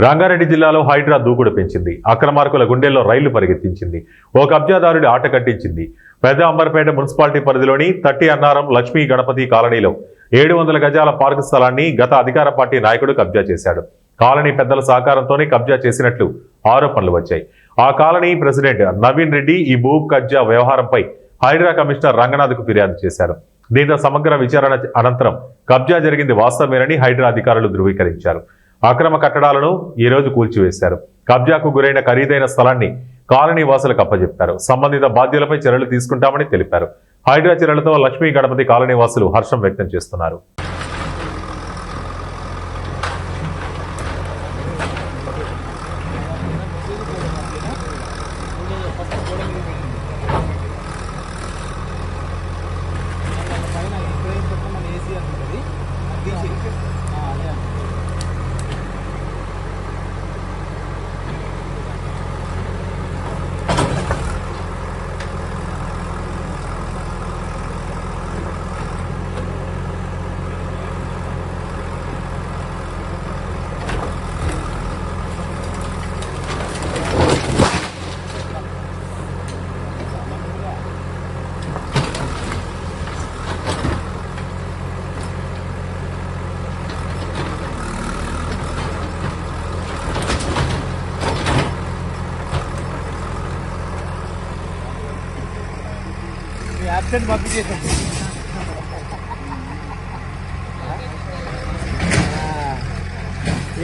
రంగారెడ్డి జిల్లాలో హైడ్రా దూకుడు పెంచింది. అక్రమార్కుల గుండెల్లో రైళ్లు పరిగెత్తించింది. ఓ కబ్జాదారుడి ఆట కట్టించింది. పెద్ద అంబర్పేట మున్సిపాలిటీ పరిధిలోని తట్టి అన్నారం లక్ష్మీ గణపతి కాలనీలో 700 గజాల పార్కు స్థలాన్ని గత అధికార పార్టీ నాయకుడు కబ్జా చేశాడు. కాలనీ పెద్దల సహకారంతోనే కబ్జా చేసినట్లు ఆరోపణలు వచ్చాయి. ఆ కాలనీ ప్రెసిడెంట్ నవీన్ రెడ్డి ఈ భూ కబ్జా వ్యవహారంపై హైడ్రా కమిషనర్ రంగనాథ్కు ఫిర్యాదు చేశారు. దీంతో సమగ్ర విచారణ అనంతరం కబ్జా జరిగింది వాస్తవమేనని హైడ్రా అధికారులు ధృవీకరించారు. అక్రమ కట్టడాలను ఈ రోజు కూల్చివేశారు. కబ్జాకు గురైన ఖరీదైన స్థలాన్ని కాలనీ వాసులకు అప్పజెప్పారు. సంబంధిత బాధ్యులపై చర్యలు తీసుకుంటామని తెలిపారు. హైడ్రా చర్యలతో లక్ష్మీ గణపతి కాలనీ వాసులు హర్షం వ్యక్తం చేస్తున్నారు. అబ్సెంట్ పంపించేసాం.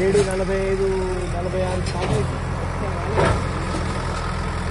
7:45, 46